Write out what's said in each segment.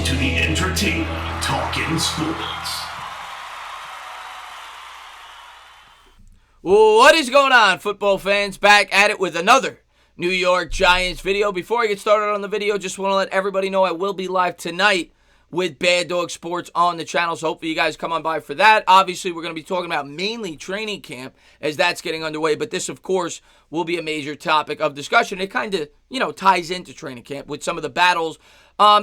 to the entertaining Talkin' Sports. What is going on, football fans? Back at it with another New York Giants video. Before I get started on the video, just want to let everybody know I will be live tonight with Bad Dog Sports on the channel, so hopefully you guys come on by for that. Obviously, we're going to be talking about mainly training camp as that's getting underway, but this, of course, will be a major topic of discussion. It kind of, ties into training camp with some of the battles.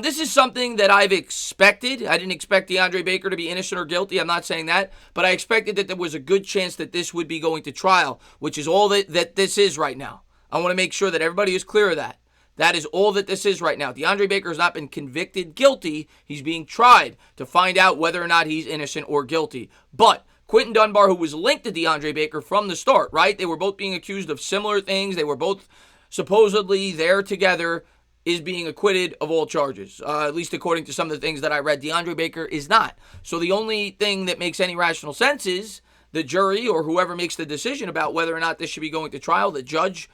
This is something that I've expected. I didn't expect Deandre Baker to be innocent or guilty. I'm not saying that, but I expected that there was a good chance that this would be going to trial, which is all that this is right now. I want to make sure that everybody is clear of that. That is all that this is right now. Deandre Baker has not been convicted guilty. He's being tried to find out whether or not he's innocent or guilty. But Quinton Dunbar, who was linked to Deandre Baker from the start, right? They were both being accused of similar things. They were both supposedly there together, is being acquitted of all charges, at least according to some of the things that I read. Deandre Baker is not. So the only thing that makes any rational sense is the jury or whoever makes the decision about whether or not this should be going to trial, the judge,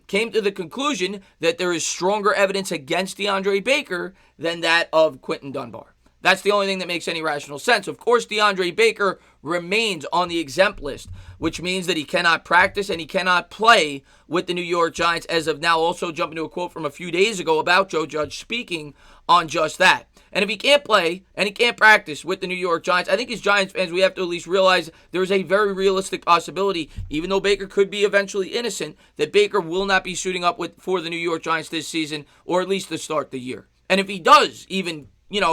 came to the conclusion that there is stronger evidence against Deandre Baker than that of Quinton Dunbar. That's the only thing that makes any rational sense. Of course, Deandre Baker remains on the exempt list, which means that he cannot practice and he cannot play with the New York Giants as of now. Also, jumping to a quote from a few days ago about Joe Judge speaking on just that. And if he can't play and he can't practice with the New York Giants, I think as Giants fans, we have to at least realize there's a very realistic possibility, even though Baker could be eventually innocent, that Baker will not be suiting up for the New York Giants this season, or at least to start the year. And if he does even,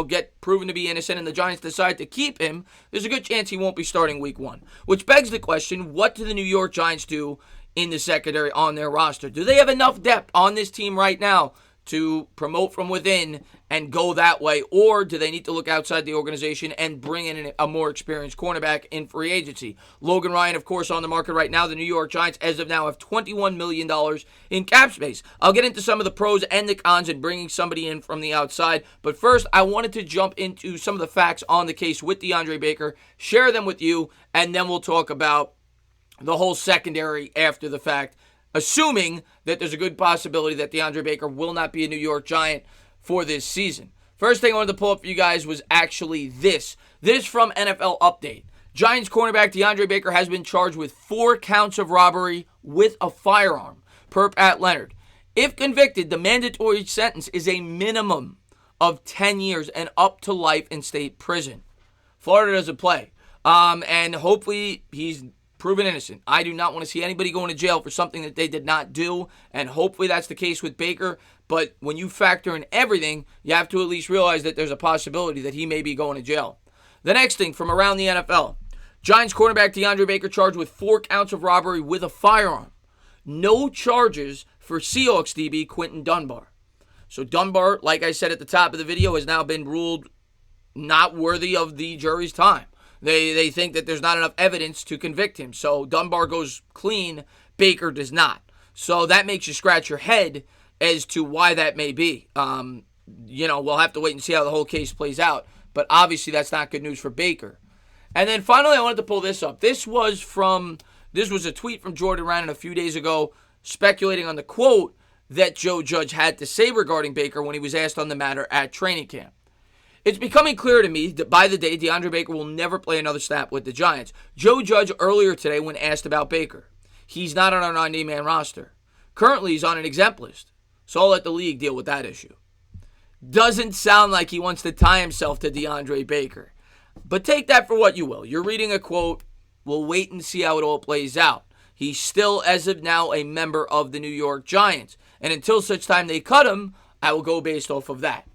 get proven to be innocent and the Giants decide to keep him, there's a good chance he won't be starting week one. Which begs the question, what do the New York Giants do in the secondary on their roster? Do they have enough depth on this team right now to promote from within and go that way, or do they need to look outside the organization and bring in a more experienced cornerback in free agency? Logan Ryan, of course, on the market right now. The New York Giants, as of now, have $21 million in cap space. I'll get into some of the pros and the cons in bringing somebody in from the outside, but first, I wanted to jump into some of the facts on the case with Deandre Baker, share them with you, and then we'll talk about the whole secondary after the fact, assuming that there's a good possibility that Deandre Baker will not be a New York Giant for this season. First thing I wanted to pull up for you guys was actually this. This from NFL Update. Giants cornerback Deandre Baker has been charged with 4 counts of robbery with a firearm, per Pat Leonard. If convicted, the mandatory sentence is a minimum of 10 years and up to life in state prison. Florida doesn't play. And hopefully he's proven innocent. I do not want to see anybody going to jail for something that they did not do, and hopefully that's the case with Baker. But when you factor in everything, you have to at least realize that there's a possibility that he may be going to jail. The next thing from around the NFL. Giants cornerback Deandre Baker charged with 4 counts of robbery with a firearm. No charges for Seahawks DB Quinton Dunbar. So Dunbar, like I said at the top of the video, has now been ruled not worthy of the jury's time. They think that there's not enough evidence to convict him. So Dunbar goes clean, Baker does not. So that makes you scratch your head as to why that may be. We'll have to wait and see how the whole case plays out. But obviously that's not good news for Baker. And then finally I wanted to pull this up. This was a tweet from Jordan Rannon a few days ago speculating on the quote that Joe Judge had to say regarding Baker when he was asked on the matter at training camp. It's becoming clear to me that by the day, Deandre Baker will never play another snap with the Giants. Joe Judge earlier today when asked about Baker, he's not on our 90-man roster. Currently, he's on an exempt list. So I'll let the league deal with that issue. Doesn't sound like he wants to tie himself to Deandre Baker. But take that for what you will. You're reading a quote. We'll wait and see how it all plays out. He's still, as of now, a member of the New York Giants. And until such time they cut him, I will go based off of that.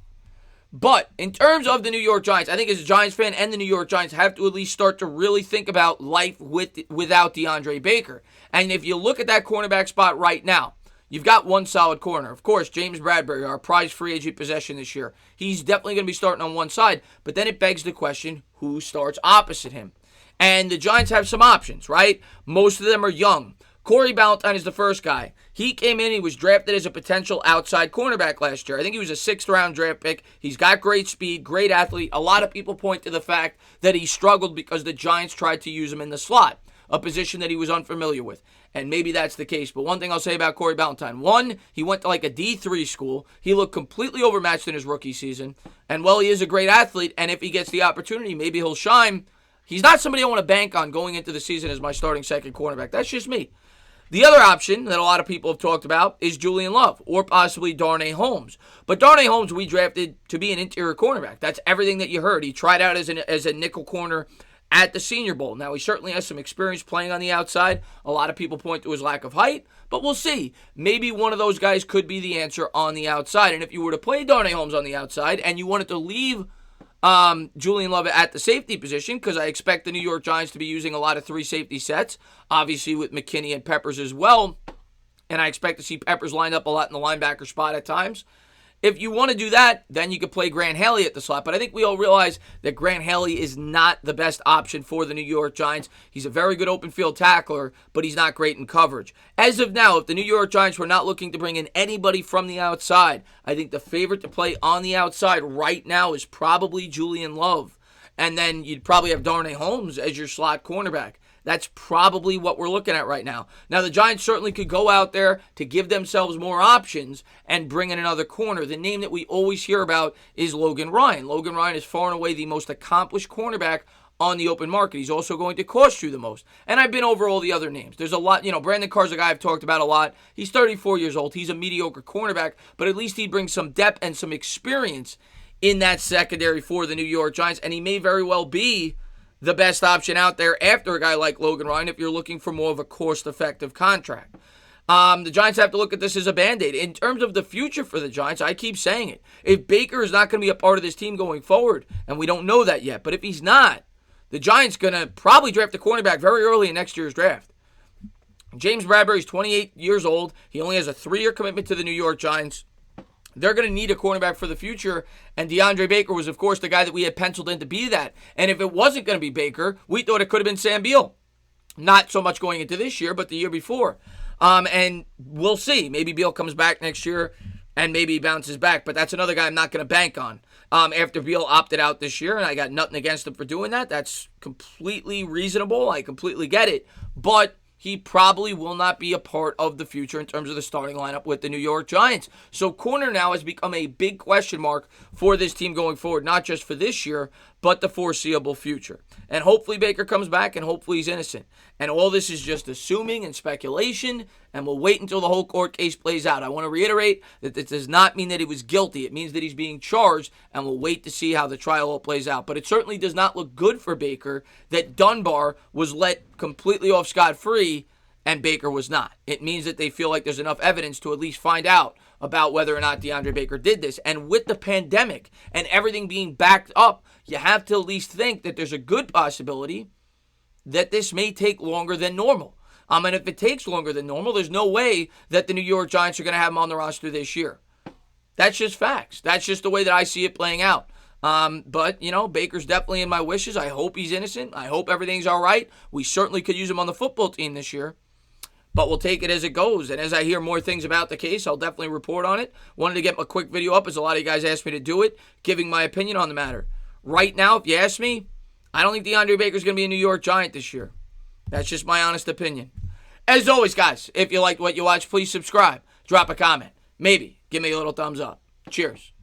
But in terms of the New York Giants, I think as a Giants fan and the New York Giants have to at least start to really think about life without Deandre Baker. And if you look at that cornerback spot right now, you've got one solid corner. Of course, James Bradbury, our prize free agent possession this year. He's definitely going to be starting on one side. But then it begs the question, who starts opposite him? And the Giants have some options, right? Most of them are young. Corey Ballantyne is the first guy. He came in, he was drafted as a potential outside cornerback last year. I think he was a 6th-round draft pick. He's got great speed, great athlete. A lot of people point to the fact that he struggled because the Giants tried to use him in the slot, a position that he was unfamiliar with. And maybe that's the case. But one thing I'll say about Corey Ballantyne, one, he went to like a D3 school. He looked completely overmatched in his rookie season. And while he is a great athlete, and if he gets the opportunity, maybe he'll shine, he's not somebody I want to bank on going into the season as my starting second cornerback. That's just me. The other option that a lot of people have talked about is Julian Love or possibly Darnay Holmes. But Darnay Holmes we drafted to be an interior cornerback. That's everything that you heard. He tried out as a nickel corner at the Senior Bowl. Now, he certainly has some experience playing on the outside. A lot of people point to his lack of height, but we'll see. Maybe one of those guys could be the answer on the outside. And if you were to play Darnay Holmes on the outside and you wanted to leave Julian Love at the safety position, because I expect the New York Giants to be using a lot of 3 safety sets, obviously with McKinney and Peppers as well, and I expect to see Peppers lined up a lot in the linebacker spot at times. If you want to do that, then you could play Grant Haley at the slot. But I think we all realize that Grant Haley is not the best option for the New York Giants. He's a very good open field tackler, but he's not great in coverage. As of now, if the New York Giants were not looking to bring in anybody from the outside, I think the favorite to play on the outside right now is probably Julian Love. And then you'd probably have Darnay Holmes as your slot cornerback. That's probably what we're looking at right now. Now, the Giants certainly could go out there to give themselves more options and bring in another corner. The name that we always hear about is Logan Ryan. Logan Ryan is far and away the most accomplished cornerback on the open market. He's also going to cost you the most. And I've been over all the other names. There's a lot, Brandon Carr's a guy I've talked about a lot. He's 34 years old. He's a mediocre cornerback, but at least he brings some depth and some experience in that secondary for the New York Giants, and he may very well be the best option out there after a guy like Logan Ryan if you're looking for more of a cost-effective contract. The Giants have to look at this as a Band-Aid. In terms of the future for the Giants, I keep saying it. If Baker is not going to be a part of this team going forward, and we don't know that yet, but if he's not, the Giants going to probably draft a cornerback very early in next year's draft. James Bradbury's 28 years old. He only has a 3-year commitment to the New York Giants. They're going to need a cornerback for the future, and Deandre Baker was, of course, the guy that we had penciled in to be that. And if it wasn't going to be Baker, we thought it could have been Sam Beal. Not so much going into this year, but the year before. And we'll see. Maybe Beal comes back next year, and maybe he bounces back. But that's another guy I'm not going to bank on. After Beal opted out this year, and I got nothing against him for doing that. That's completely reasonable. I completely get it. But he probably will not be a part of the future in terms of the starting lineup with the New York Giants. So corner now has become a big question mark for this team going forward, not just for this year, but the foreseeable future. And hopefully Baker comes back, and hopefully he's innocent. And all this is just assuming and speculation, and we'll wait until the whole court case plays out. I want to reiterate that this does not mean that he was guilty. It means that he's being charged, and we'll wait to see how the trial all plays out. But it certainly does not look good for Baker that Dunbar was let completely off scot-free and Baker was not. It means that they feel like there's enough evidence to at least find out about whether or not Deandre Baker did this. And with the pandemic and everything being backed up, you have to at least think that there's a good possibility that this may take longer than normal. And if it takes longer than normal, there's no way that the New York Giants are going to have him on the roster this year. That's just facts. That's just the way that I see it playing out. But, Baker's definitely in my wishes. I hope he's innocent. I hope everything's all right. We certainly could use him on the football team this year. But we'll take it as it goes. And as I hear more things about the case, I'll definitely report on it. Wanted to get a quick video up, as a lot of you guys asked me to do it, giving my opinion on the matter. Right now, if you ask me, I don't think DeAndre Baker's going to be a New York Giant this year. That's just my honest opinion. As always, guys, if you liked what you watched, please subscribe. Drop a comment. Maybe give me a little thumbs up. Cheers.